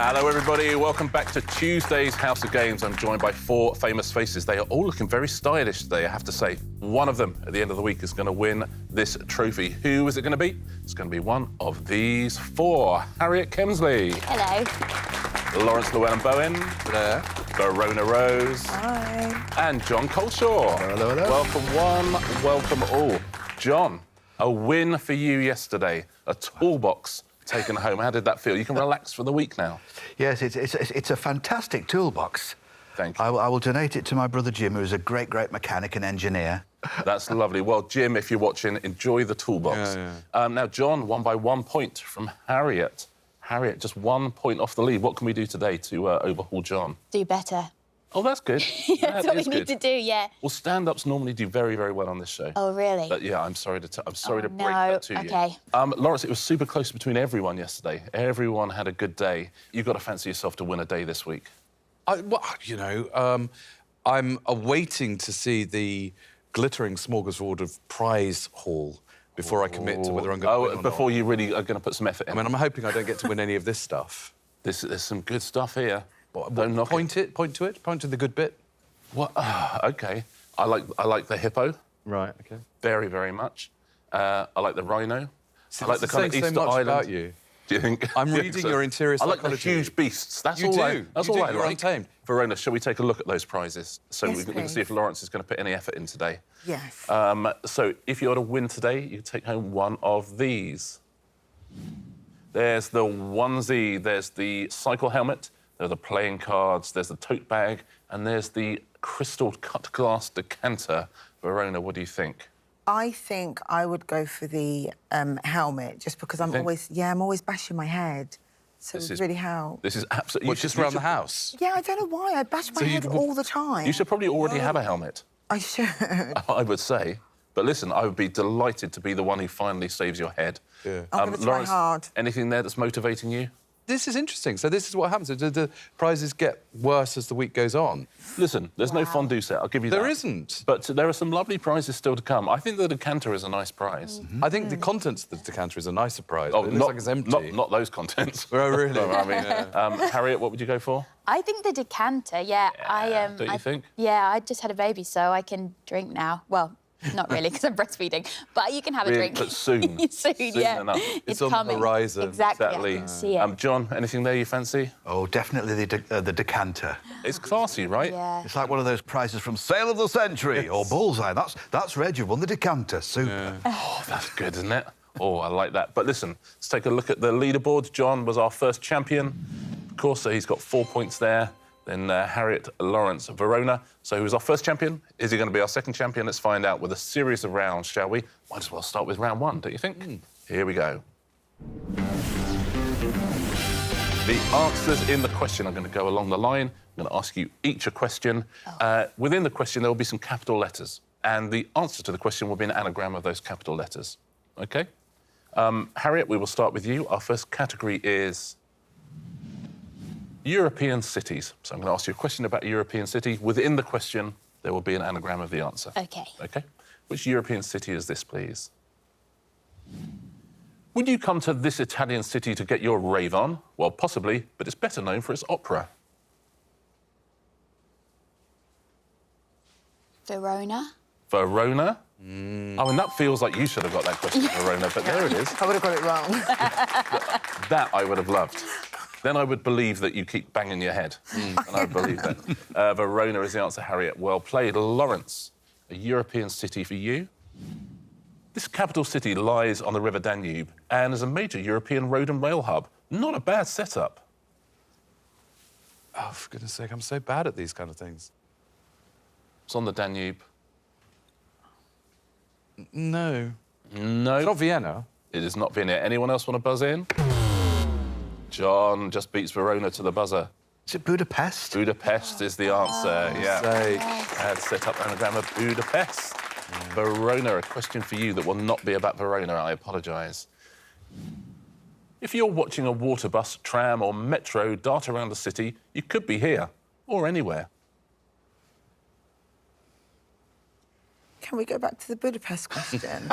Hello, everybody. Welcome back to Tuesday's House of Games. I'm joined by four famous faces. They are all looking very stylish today, I have to say. One of them, at the end of the week, is going to win this trophy. Who is it going to be? It's going to be one of these four. Harriet Kemsley. Hello. Laurence Llewelyn-Bowen. There. Verona Rose. Hi. And Jon Culshaw. Hello, hello. Welcome one, welcome all. Jon, a win for you yesterday. A toolbox taken home. How did that feel? You can relax for the week now. Yes, it's a fantastic toolbox. Thank you. I will donate it to my brother Jim, who's a great mechanic and engineer. That's lovely. Well, Jim, if you're watching, enjoy the toolbox. Yeah. Now, Jon won by 1 point from Harriet. Harriet, just 1 point off the lead. What can we do today to overhaul Jon? Do better. Oh, that's good. That's what we need to do, yeah. Well, stand-ups normally do very, very well on this show. Oh, really? But, yeah, I'm sorry to break no. that to you. OK. Laurence, it was super close between everyone yesterday. Everyone had a good day. You've got to fancy yourself to win a day this week. Well, you know, I'm awaiting to see the glittering smorgasbord of prize haul before I commit to whether I'm going to win or before not. you really are going to put some effort in. I mean, I'm hoping I don't get to win any of this stuff. There's some good stuff here. Don't knock point to it, point to the good bit. What? OK. I like the hippo. Right, OK. Very, very much. I like the rhino. See, I like the kind of saying Easter so much Island. about you. Do you think? I'm reading your interior I like psychology. the huge beasts. That's You all do. That's You all do. I You're like. untamed. Verona, shall we take a look at those prizes so Yes, we can see please. if Laurence is going to put any effort in today? Yes. So if you were to win today, you take home one of these. There's the onesie. There's the cycle helmet. There are the playing cards. There's the tote bag, and there's the crystal cut glass decanter. Verona, what do you think? I think I would go for the helmet, just because I'm always bashing my head. So it would really help. This is absolutely... What, just around the house? Yeah, I don't know why. I bash my head all the time. You should probably already have a helmet. I should. I would say. But listen, I would be delighted to be the one who finally saves your head. Yeah. I'm going to try Laurence, hard. anything there that's motivating you? This is interesting. So this is what happens. The prizes get worse as the week goes on. Listen, there's no fondue set, I'll give you that. There isn't. But there are some lovely prizes still to come. I think the decanter is a nice prize. I think the contents of the decanter is a nice surprise. Oh, but it looks like it's empty. Not those contents. Oh, really? No, I mean, Harriet, what would you go for? I think the decanter, yeah. Don't you think? Yeah, I just had a baby, so I can drink now. Well, not really, because I'm breastfeeding. But you can have a drink. But soon. soon, yeah. enough. It's on coming. the horizon. Exactly. Exactly. I can see it. Jon, anything there you fancy? Oh, definitely the decanter. It's classy, right? Yeah. It's like one of those prizes from Sale of the Century or Bullseye. That's Reg, you won the decanter. Super. Oh, that's good, isn't it? Oh, I like that. But listen, let's take a look at the leaderboard. Jon was our first champion. Of course, so he's got 4 points there. Then Harriet, Laurence, Verona. So who's our first champion? Is he going to be our second champion? Let's find out with a series of rounds, shall we? Might as well start with round one, don't you think? Here we go. The answers in the question are going to go along the line. I'm going to ask you each a question. Within the question, there will be some capital letters. And the answer to the question will be an anagram of those capital letters. OK? Harriet, we will start with you. Our first category is European cities. So I'm going to ask you a question about a European city. Within the question, there will be an anagram of the answer. OK. OK? Which European city is this, please? Would you come to this Italian city to get your rave on? Well, possibly, but it's better known for its opera. Verona. Verona? Oh, and that feels like you should have got that question, Verona, but there it is. I would have got it wrong. That I would have loved. Then I would believe that you keep banging your head. And I would believe that. Verona is the answer, Harriet. Well played. Laurence, a European city for you. This capital city lies on the River Danube and is a major European road and rail hub. Not a bad setup. Oh, for goodness sake, I'm so bad at these kind of things. It's on the Danube. No. No. It's not Vienna. It is not Vienna. Anyone else want to buzz in? Jon just beats Verona to the buzzer. Is it Budapest? Budapest is the answer, yeah. Bad set-up anagram of Budapest. Verona, a question for you that will not be about Verona, I apologise. If you're watching a water bus, tram or metro dart around the city, you could be here or anywhere. Can we go back to the Budapest question?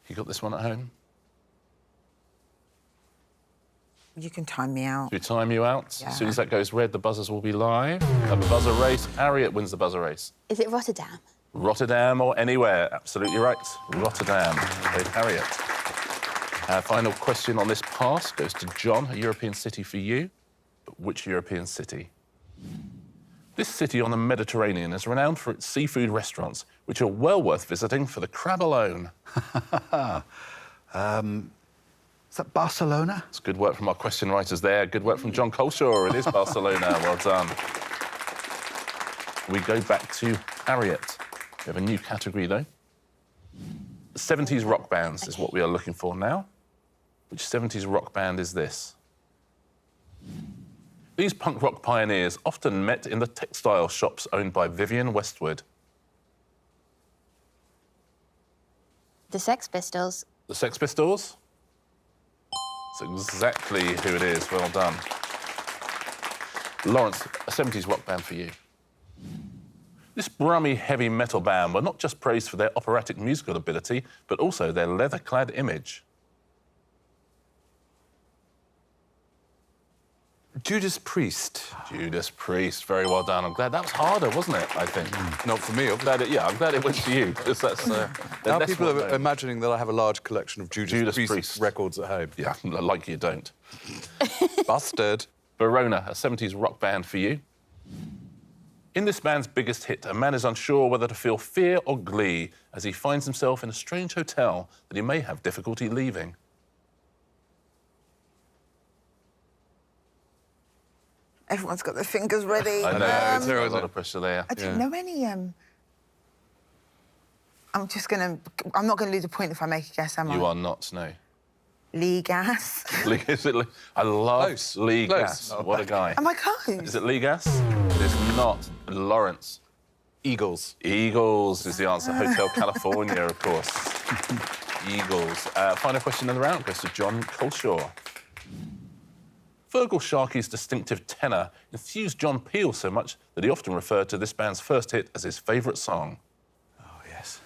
You got this one at home? You can time me out. Do we time you out? Yeah. As soon as that goes red, the buzzers will be live. A buzzer race. Harriet wins the buzzer race. Is it Rotterdam? Rotterdam or anywhere. Absolutely right. Rotterdam. Played Harriet. Final question on this pass goes to John. A European city for you. But which European city? This city on the Mediterranean is renowned for its seafood restaurants, which are well worth visiting for the crab alone. Is that Barcelona? It's good work from our question writers there. Good work from Jon Culshaw. It is Barcelona. Well done. We go back to Harriet. We have a new category, though. 70s rock bands is what we are looking for now. Which 70s rock band is this? These punk rock pioneers often met in the textile shops owned by Vivienne Westwood. The Sex Pistols. The Sex Pistols? That's exactly who it is. Well done. Laurence, a 70s rock band for you. This brummy heavy metal band were not just praised for their operatic musical ability, but also their leather-clad image. Judas Priest. Judas Priest, very well done. I'm glad that was harder, wasn't it? I think. Not for me, I'm glad it went to you. Because that's, now people are imagining that I have a large collection of Judas Priest records at home. Yeah, like you don't. Busted. Verona, a 70s rock band for you. In this band's biggest hit, a man is unsure whether to feel fear or glee as he finds himself in a strange hotel that he may have difficulty leaving. Everyone's got their fingers ready. I know, there was a lot of pressure there. I don't know any. I'm not gonna lose a point if I make a guess, am I? You are not, no. Lee Gas. Is it Lee? I love Close. Lee Close. Gas. What a guy. Am I close? Is it Lee Gas? It is not. Laurence. Eagles. Eagles is the answer. Hotel California, of course. Eagles. Final question in the round goes to Jon Culshaw. Fergal Sharkey's distinctive tenor enthused John Peel so much that he often referred to this band's first hit as his favourite song. Oh, yes.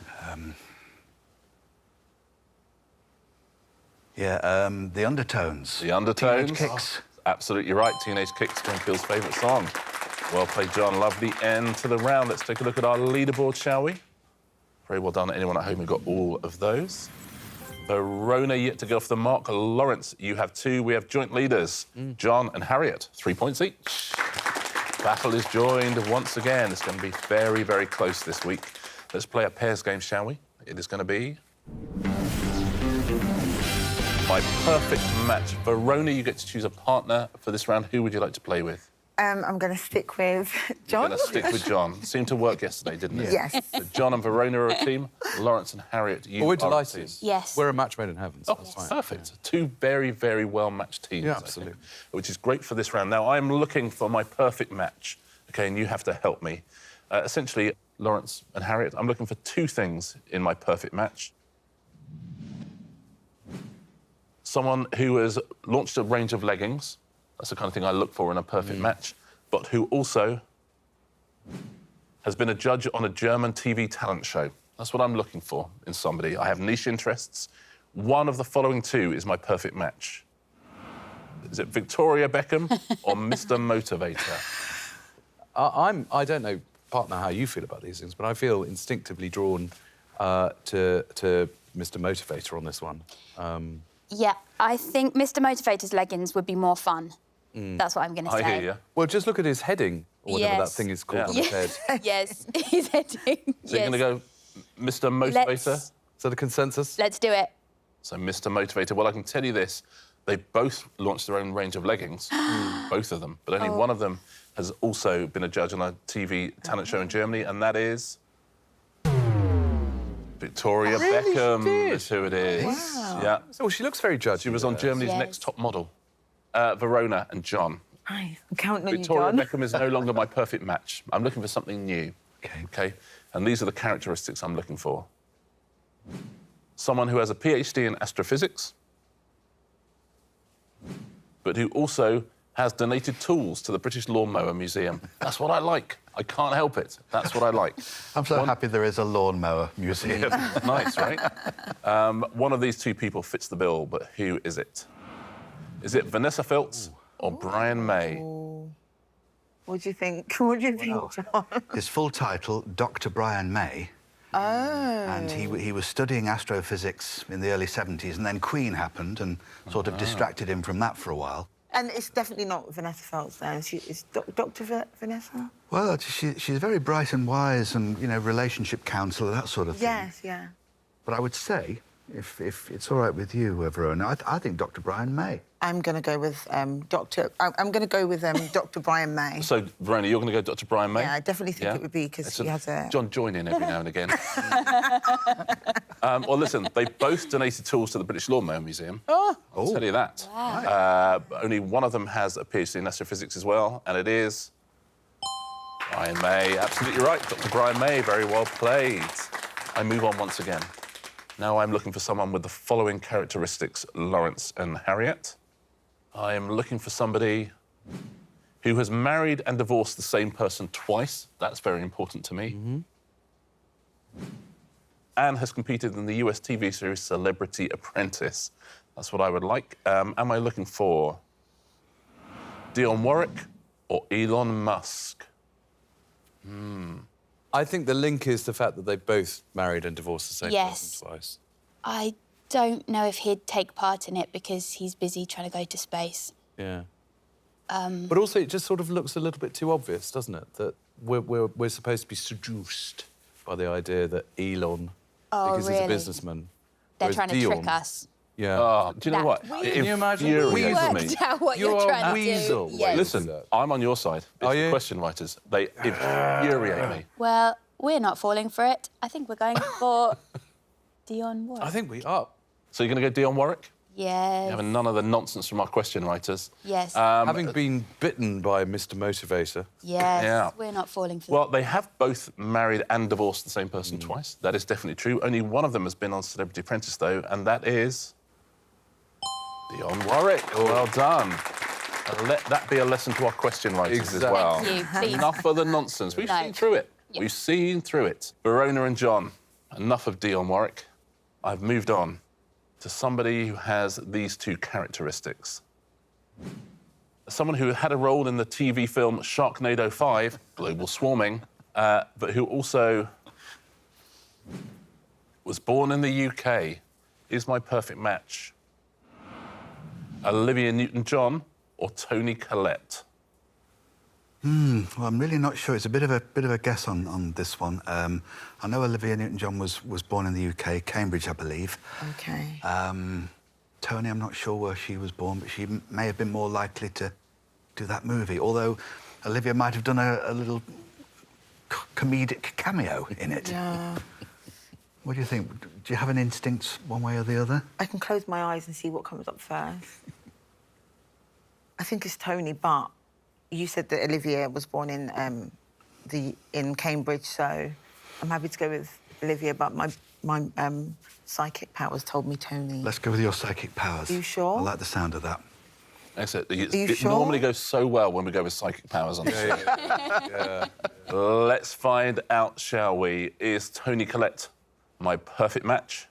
The Undertones. The Undertones. Teenage Kicks. Oh, absolutely right. Teenage Kicks, John Peel's favourite song. Well played, John. Lovely end to the round. Let's take a look at our leaderboard, shall we? Very well done. Anyone at home who got all of those? Verona yet to go off the mark. Laurence, you have 2. We have joint leaders. John and Harriet, 3 points each. Battle is joined once again. It's going to be very, very close this week. Let's play a pairs game, shall we? It is going to be my perfect match. Verona, you get to choose a partner for this round. Who would you like to play with? I'm going to stick with John. You're going to stick with John. Seemed to work yesterday, didn't it? Yes. So John and Verona are a team. Laurence and Harriet, you We're are delighted. a team. Yes. We're a match made in heaven, so Oh, that's fine. perfect. 2 very, very well-matched teams. Yeah, I think, absolutely. which is great for this round. Now, I'm looking for my perfect match, OK, and you have to help me. Essentially, Laurence and Harriet, I'm looking for 2 things in my perfect match. Someone who has launched a range of leggings. That's the kind of thing I look for in a perfect match. But who also has been a judge on a German TV talent show. That's what I'm looking for in somebody. I have niche interests. One of the following 2 is my perfect match. Is it Victoria Beckham or Mr. Motivator? I don't know, partner, how you feel about these things, but I feel instinctively drawn to Mr. Motivator on this one. Yeah, I think Mr. Motivator's leggings would be more fun. That's what I'm going to say. I hear you. Well, just look at his heading, or whatever that Yes. thing is called on Yeah. his head. Yes, he's heading. So you're going to go Mr. Motivator? Is that a consensus? Let's do it. So Mr. Motivator. Well, I can tell you this. They both launched their own range of leggings, both of them. But only one of them has also been a judge on a TV talent show in Germany, and that is Victoria Beckham is who it is. Wow. Yeah. Oh, she looks very judgy. She was on Germany's Yes. Next Top Model. Verona and John. Hi, I'm counting on Victoria you, John. Beckham is no longer my perfect match. I'm looking for something new. OK. OK? And these are the characteristics I'm looking for. Someone who has a PhD in astrophysics, but who also has donated tools to the British Lawnmower Museum. That's what I like. I can't help it. That's what I like. I'm so happy there is a lawnmower museum. Nice, right? One of these 2 people fits the bill, but who is it? Is it Vanessa Feltz or Brian May? What do you think? What do you think, John? His full title, Dr. Brian May. Oh. And he was studying astrophysics in the early 70s, and then Queen happened and sort of distracted him from that for a while. And it's definitely not Vanessa Feltz, then. It's Dr. Vanessa? Well, she's very bright and wise and, you know, relationship counsellor, that sort of thing. Yes, yeah. But I would say, if it's all right with you, Verona, I think Dr. Brian May. I'm going to go with Dr. Brian May. So, Verona, you're going to go Dr. Brian May? Yeah, I definitely think it would be, because she has a... John, join in every now and again. Well, listen, they both donated tools to the British Lawnmower Museum. Oh! I'll tell you that. Wow. Only one of them has a PhD in astrophysics as well, and it is... Brian May. Absolutely right, Dr. Brian May. Very well played. I move on once again. Now I'm looking for someone with the following characteristics, Laurence and Harriet. I am looking for somebody who has married and divorced the same person twice. That's very important to me. Mm-hmm. And has competed in the US TV series Celebrity Apprentice. That's what I would like. Am I looking for Dionne Warwick or Elon Musk? I think the link is the fact that they both married and divorced the same person twice. I don't know if he'd take part in it because he's busy trying to go to space. Yeah. But also, it just sort of looks a little bit too obvious, doesn't it? That we're supposed to be seduced by the idea that Elon, because he's a businessman... They're whereas trying to trick us. Yeah. Oh, do you know what? Can you imagine? We infuriates me. worked out what you're trying to do. Yes. Listen, I'm on your side. It's the question writers. They infuriate me. Well, we're not falling for it. I think we're going for Dionne Warwick. I think we are. So you're going to go Dionne Warwick? Yes. Having none of the nonsense from our question writers. Yes. Having been bitten by Mr. Motivator. Yes, Yeah. we're not falling for Well, they have both married and divorced the same person twice. That is definitely true. Only one of them has been on Celebrity Apprentice, though, and that is... Dionne Warwick. Well done. And let that be a lesson to our question writers as well. Thank you, please. Enough of the nonsense. We've seen through it. Yep. We've seen through it. Verona and John, enough of Dionne Warwick. I've moved on to somebody who has these two characteristics. Someone who had a role in the TV film Sharknado 5, Global Swarming, but who also was born in the UK, is my perfect match. Olivia Newton-John or Toni Collette? Well, I'm really not sure. It's a bit of a guess on this one. I know Olivia Newton-John was born in the UK, Cambridge, I believe. OK. Toni, I'm not sure where she was born, but she may have been more likely to do that movie, although Olivia might have done a little comedic cameo in it. Yeah. What do you think? Do you have an instinct one way or the other? I can close my eyes and see what comes up first. I think it's Toni, but you said that Olivia was born in Cambridge, so I'm happy to go with Olivia, but my psychic powers told me Toni. Let's go with your psychic powers. Are you sure? I like the sound of that. Excellent. Are you It sure? normally goes so well when we go with psychic powers on this. Let's find out, shall we? Is Toni Collette my perfect match?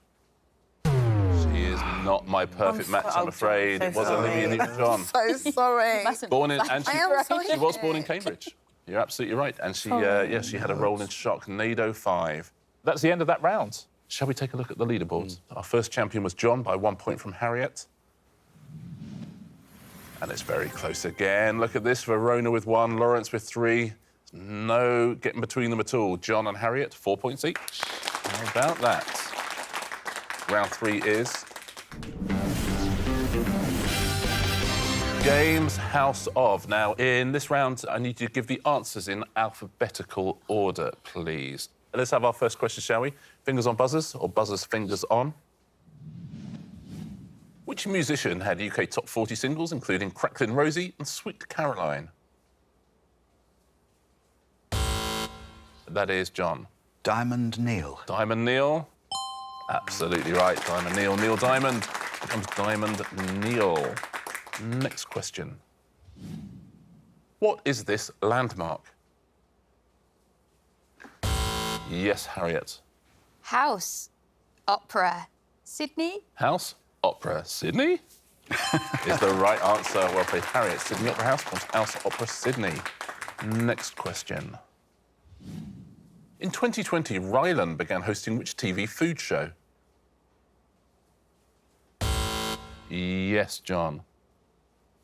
She is not my perfect match, I'm afraid. so It was sorry. Olivia Newton-John. So sorry. Born in, and I am so she was born in Cambridge. You're absolutely right. And she, yes, she had a role in Sharknado 5. That's the end of that round. Shall we take a look at the leaderboards? Our first champion was John by 1 point from Harriet. And it's very close again. Look at this, Verona with 1, Laurence with 3. No getting between them at all. John and Harriet, 4 points each. How about that? Round 3 is... Games House of. Now, in this round, I need you to give the answers in alphabetical order, please. Let's have our first question, shall we? Fingers on buzzers, or buzzers fingers on? Which musician had UK top 40 singles, including Cracklin' Rosie and Sweet Caroline? That is John. Diamond Neil. Diamond Neil. Absolutely right, Diamond Neil. Neil Diamond becomes Diamond Neil. Next question. What is this landmark? Yes, Harriet. House, Opera, Sydney. House, Opera, Sydney? is the right answer. Well played, Harriet. Sydney Opera House, House Opera Sydney. Next question. In 2020, Rylan began hosting which TV food show? Yes, John.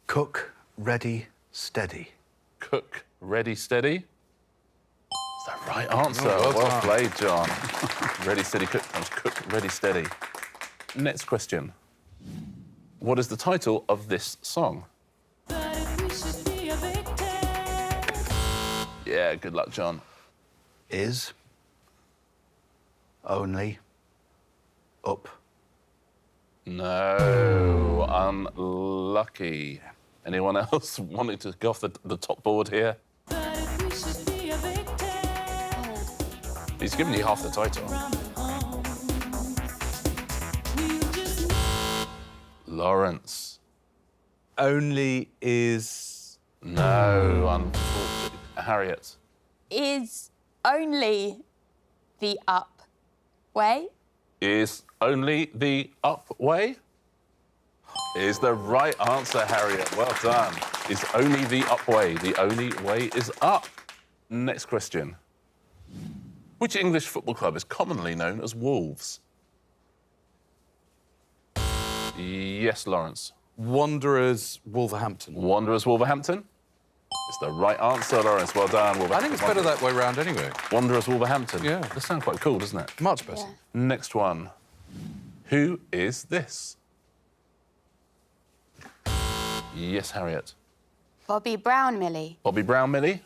Cook, ready, steady. Cook, ready, steady. Is that right answer? Oh, well played, John. Ready, steady, cook becomes cook, ready, steady. Next question. What is the title of this song? Yeah, good luck, John. Is only up. No, unlucky. Anyone else wanting to go off the top board here? He's given you half the title. Laurence. Only is... No, unfortunately. Harriet. Is only the up way? Is only the up way? Is the right answer, Harriet. Well done. Is only the up way. The only way is up. Next question. Which English football club is commonly known as Wolves? Yes, Laurence. Wanderers, Wolverhampton. Wanderers, Wolverhampton? It's the right answer, Laurence. Well done, Wolverhampton. I think it's better that way round anyway. Wanderers, Wolverhampton. Yeah. That sounds quite cool, doesn't it? Much better. Yeah. Next one. Who is this? Yes, Harriet. Bobby Brown, Millie. Bobby Brown, Millie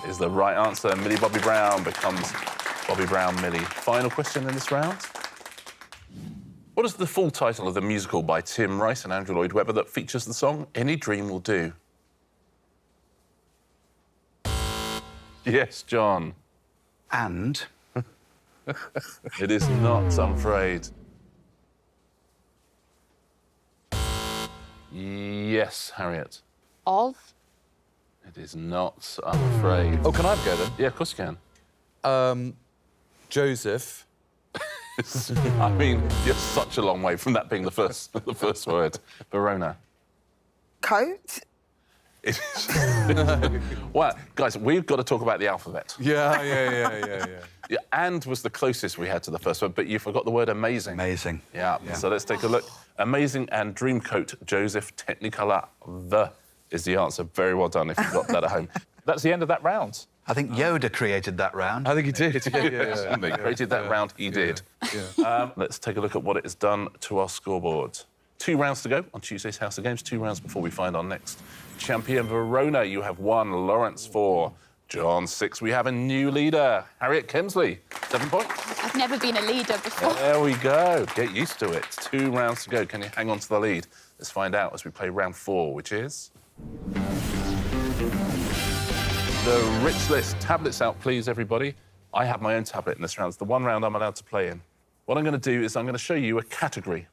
is the right answer. Millie Bobby Brown becomes Bobby Brown, Millie. Final question in this round. What is the full title of the musical by Tim Rice and Andrew Lloyd Webber that features the song Any Dream Will Do? Yes, John. And It is not, I'm afraid. Yes, Harriet. Of? It is not, I'm afraid. Oh, can I have a go then? Yeah, of course you can. Joseph. I mean, you're such a long way from that being the first word. Verona. Coat? It is. Well, guys, we've got to talk about the alphabet. Yeah. Yeah, and was the closest we had to the first word, but you forgot the word amazing. amazing. Yeah, so let's take a look. Amazing and Dreamcoat, Joseph Technicolor. The is the answer. Very well done if you got that at home. That's the end of that round. I think Yoda created that round. I think he did. They created that round, he did. Let's take a look at what it has done to our scoreboard. 2 rounds to go on Tuesday's House of Games, 2 rounds before we find our next champion. Verona, you have 1, Laurence 4, John 6. We have a new leader, Harriet Kemsley, 7 points. I've never been a leader before. There we go. Get used to it. 2 rounds to go. Can you hang on to the lead? Let's find out as we play round 4, which is... the Rich List. Tablets out, please, everybody. I have my own tablet in this round. It's the 1 round I'm allowed to play in. What I'm going to do is I'm going to show you a category.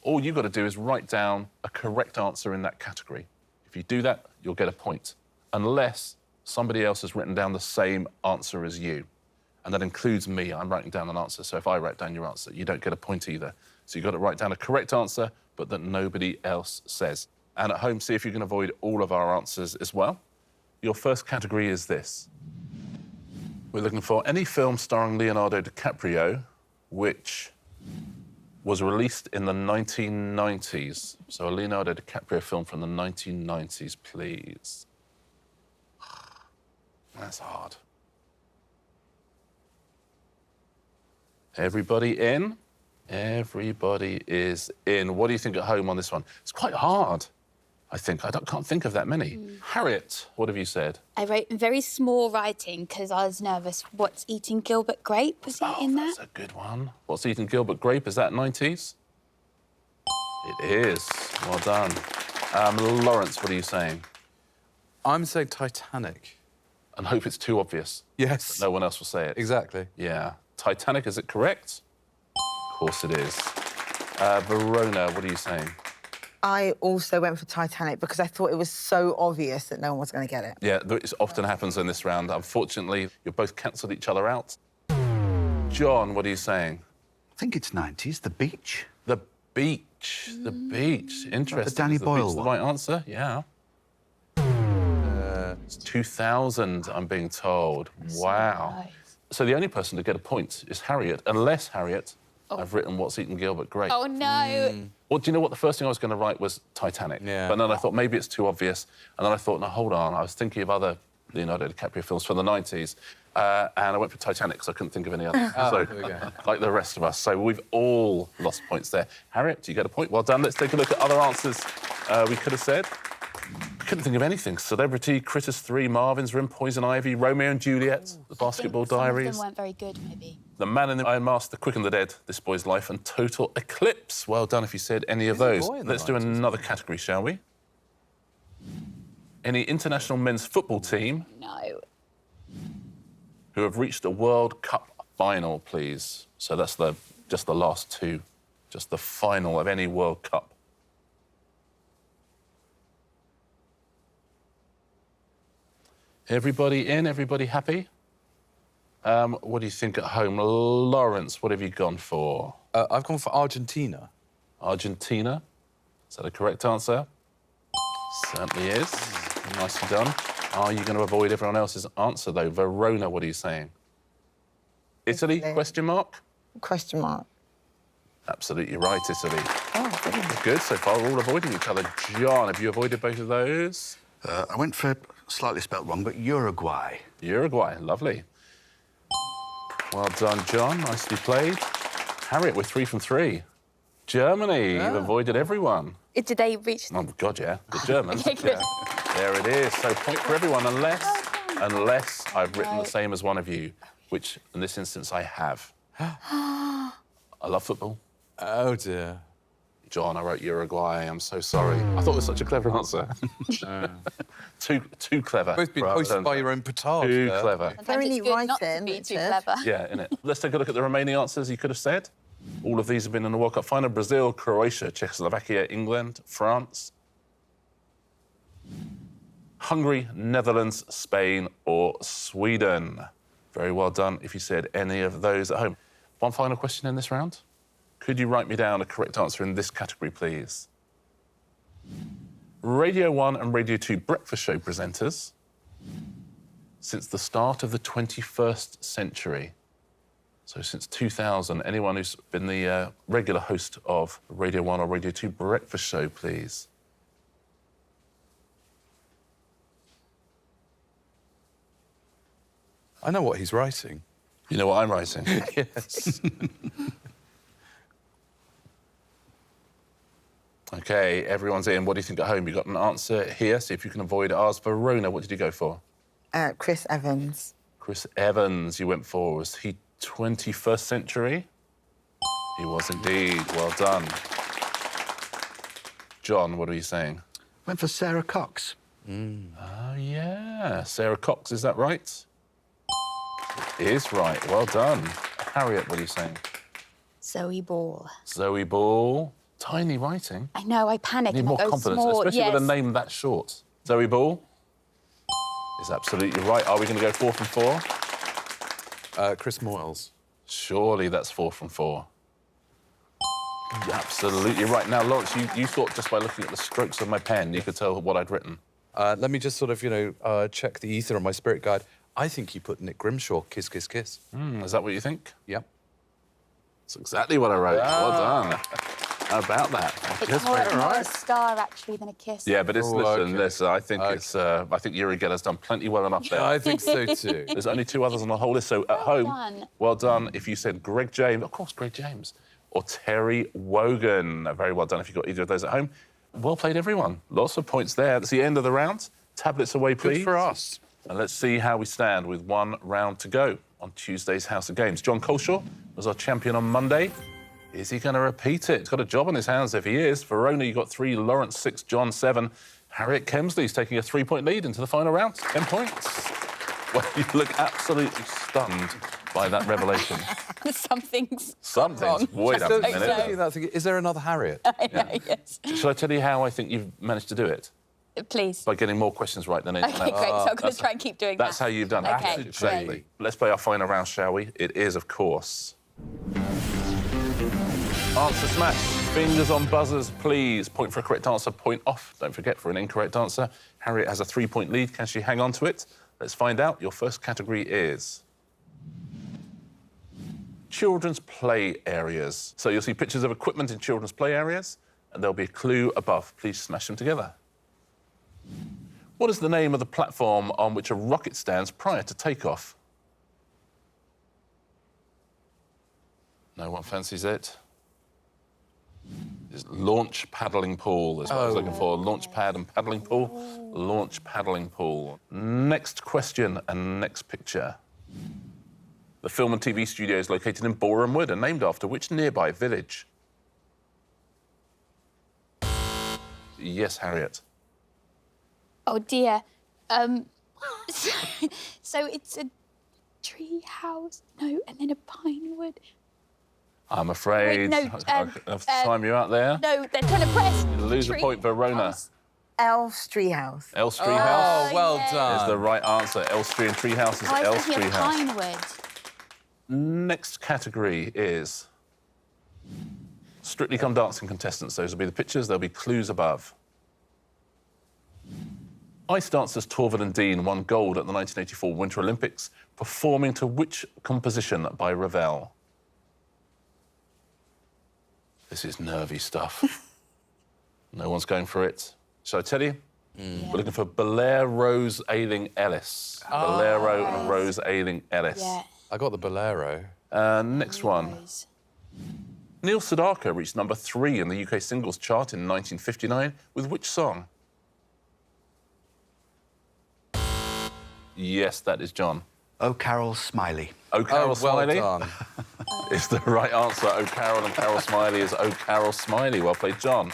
All you've got to do is write down a correct answer in that category. If you do that, you'll get a point, unless somebody else has written down the same answer as you. And that includes me. I'm writing down an answer, so if I write down your answer, you don't get a point either. So you've got to write down a correct answer, but that nobody else says. And at home, see if you can avoid all of our answers as well. Your first category is this. We're looking for any film starring Leonardo DiCaprio which was released in the 1990s. So a Leonardo DiCaprio film from the 1990s, please. That's hard. Everybody in? Everybody is in. What do you think at home on this one? It's quite hard, I think. Can't think of that many. Harriet, what have you said? I wrote in very small writing because I was nervous. What's Eating Gilbert Grape? Was it in there? That's a good one. What's Eating Gilbert Grape? Is that 90s? It is. Well done. Laurence, what are you saying? I'm saying Titanic. And hope it's too obvious. Yes. No one else will say it. Exactly. Yeah. Titanic, is it correct? Of course it is. Verona, what are you saying? I also went for Titanic because I thought it was so obvious that no one was going to get it. Yeah, this often happens in this round. Unfortunately, you've both cancelled each other out. John, what are you saying? I think it's 90s, The Beach. The beach. The beach. Interesting. Danny Is the Boyle beach the one? right answer? Yeah. It's 2000, I'm being told. Wow. Nice. So the only person to get a point is Harriet, unless, Harriet, I've written What's Eaten Gilbert. Great. Oh, no. Well, do you know what? The first thing I was going to write was Titanic. Yeah. But then I thought maybe it's too obvious. And then I thought, no, hold on. I was thinking of other Leonardo DiCaprio films from the 90s. And I went for Titanic because I couldn't think of any others. So, there we go. like the rest of us. So we've all lost points there. Harriet, you get a point. Well done. Let's take a look at other answers we could have said. I couldn't think of anything. Celebrity, Critters 3, Marvin's Room, Poison Ivy, Romeo and Juliet, The Basketball Some of Diaries, them weren't very good, maybe. The Man in the Iron Mask, The Quick and the Dead, This Boy's Life, and Total Eclipse. Well done if you said any of those. Let's do another category, shall we? Any international men's football team No. who have reached a World Cup final, please. So that's just the last two, just the final of any World Cup. Everybody in? Everybody happy? What do you think at home? Laurence, what have you gone for? I've gone for Argentina. Argentina. Is that a correct answer? Certainly is. Nicely done. Are you going to avoid everyone else's answer, though? Verona, what are you saying? Italy, Italy. question mark? Question mark. Absolutely right, Italy. Oh, brilliant. Good, so far we're all avoiding each other. John, have you avoided both of those? I went for, slightly spelt wrong, but Uruguay. Uruguay, lovely. Well done, John. Nicely played. Harriet, we're 3 from 3. Germany, you've avoided everyone. Did they reach... Oh, God, yeah. The Germans. Okay, good. Yeah. There it is. So point for everyone, unless I've written the same as one of you, which in this instance I have. I love football. Oh, dear. John, I wrote Uruguay. I'm so sorry. I thought it was such a clever answer. Too clever. Both been hosted by your own petard. Too there. clever. Very Sometimes it's good not to writing, be too Richard. clever. Yeah, innit? Let's take a look at the remaining answers you could have said. All of these have been in the World Cup final. Brazil, Croatia, Czechoslovakia, England, France, Hungary, Netherlands, Spain or Sweden. Very well done if you said any of those at home. One final question in this round. Could you write me down a correct answer in this category, please? Radio 1 and Radio 2 breakfast show presenters since the start of the 21st century. So since 2000, anyone who's been the regular host of Radio 1 or Radio 2 breakfast show, please. I know what he's writing. You know what I'm writing? Yes. OK, everyone's in. What do you think at home? You got an answer here, see if you can avoid ours. Verona, what did you go for? Chris Evans. Chris Evans, you went for. Was he 21st century? He was indeed. Well done. John, what are you saying? Went for Sarah Cox. Oh, yeah. Sarah Cox, is that right? It is right. Well done. Harriet, what are you saying? Zoe Ball. Zoe Ball. Tiny writing. I know, I panic Need and more I go confidence, small. especially yes. with a name that short. Zoe Ball is absolutely right. Are we going to go 4 from 4? Chris Moyles. Surely that's 4 from 4. Absolutely right. Now, Laurence, you thought just by looking at the strokes of my pen, you could tell what I'd written. Let me just sort of, check the ether on my spirit guide. I think you put Nick Grimshaw, Kiss, Kiss, Kiss. Is that what you think? Yep. That's exactly what I wrote. Well done. How about that? It's more a star, actually, than a kiss. Yeah, but okay. listen, I think I think Uri Geller's done plenty well enough there. I think so too. There's only 2 others on the whole list, so at home, done. well done if you said Greg James, of course, Greg James, or Terry Wogan. Very well done if you got either of those at home. Well played, everyone. Lots of points there. That's the end of the round. Tablets away, please. Good for us. And let's see how we stand with 1 round to go on Tuesday's House of Games. Jon Culshaw was our champion on Monday. Is he going to repeat it? He's got a job on his hands if he is. Verona, you got 3, Laurence 6, John 7. Harriet Kemsley's taking a 3-point lead into the final round. 10 points. Well, you look absolutely stunned by that revelation. Something's Something's wait up a minute. Is there another Harriet? I know, yes. Shall I tell you how I think you've managed to do it? Please. By getting more questions right than anyone OK, else. great. So I'm going to try and keep doing that. That's how you've done it. OK, Exactly. great. Let's play our final round, shall we? It is, of course, Answer Smash. Fingers on buzzers, please. Point for a correct answer, point off. Don't forget, for an incorrect answer, Harriet has a 3-point lead. Can she hang on to it? Let's find out. Your first category is children's play areas. So you'll see pictures of equipment in children's play areas, and there'll be a clue above. Please smash them together. What is the name of the platform on which a rocket stands prior to takeoff? No one fancies it? It's launch paddling pool is what I was looking for. Launch pad and paddling pool. Launch paddling pool. Next question and next picture. The film and TV studio is located in Boreham Wood and named after which nearby village? Yes, Harriet. Oh, dear. So it's a tree house. No, and then a pine wood. I'm afraid. Wait, no, I have to time you out there. No, they're trying to press. You lose a point, Verona. House. Elstree House. Elstree Oh, House well yeah. done. is the right answer. Elstree and Tree House is Oh, I was Elstree thinking of House. Pinewood. Next category is Strictly Come Dancing contestants. Those will be the pictures. There'll be clues above. Ice dancers Torvald and Dean won gold at the 1984 Winter Olympics, performing to which composition by Ravel? This is nervy stuff. No one's going for it. Shall I tell you? Yeah. We're looking for Belair Rose Ailing Ellis. Bolero and Rose Ailing Ellis. Yeah. I got the bolero. Next one. Rose. Neil Sedaka reached number 3 in the UK singles chart in 1959 with which song? Yes, that is John. Oh, Carol Smiley. Oh, Carol well Smiley done. is the right answer. Oh, Carol and Carol Smiley is Oh, Carol Smiley. Well played, John.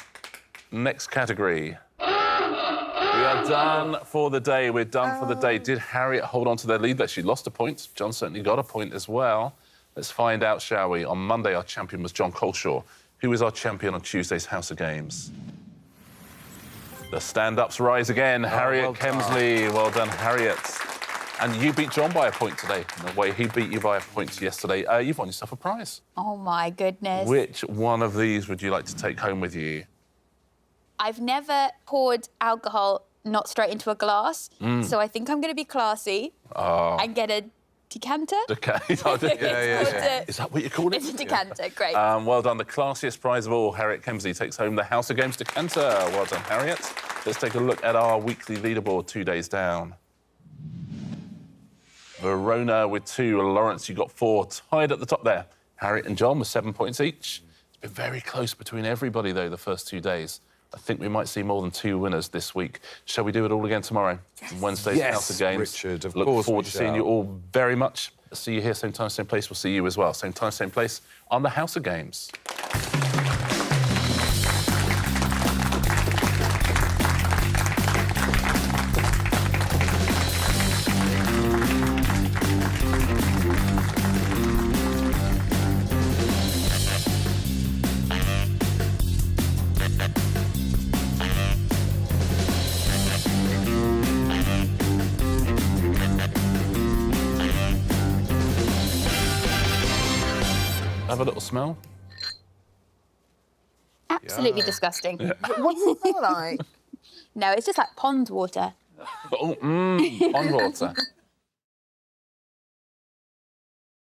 Next category. We are done for the day. We're done for the day. Did Harriet hold on to their lead? That she lost a point. John certainly got a point as well. Let's find out, shall we? On Monday, our champion was Jon Culshaw. Who is our champion on Tuesday's House of Games? The stand-ups rise again. Harriet well done. Kemsley. Well done, Harriet. And you beat John by a point today, in the way he beat you by a point yesterday. You've won yourself a prize. Oh, my goodness. Which one of these would you like to take home with you? I've never poured alcohol not straight into a glass, so I think I'm going to be classy and get a decanter. Yeah. Is that what you called it? It's a decanter, great. Well done. The classiest prize of all, Harriet Kemsley takes home the House of Games decanter. Well done, Harriet. Let's take a look at our weekly leaderboard 2 days down. Verona with 2, Laurence, you got 4. Tied at the top there. Harriet and John with 7 points each. It's been very close between everybody, though, the first 2 days. I think we might see more than 2 winners this week. Shall we do it all again tomorrow? Yes. Wednesday's House of Games. Richard, of Look course forward we to seeing shall. you all very much. See you here, same time, same place. We'll see you as well. Same time, same place on the House of Games. Have a little smell. Absolutely disgusting. What does it smell like? No, it's just like pond water. Oh, pond water.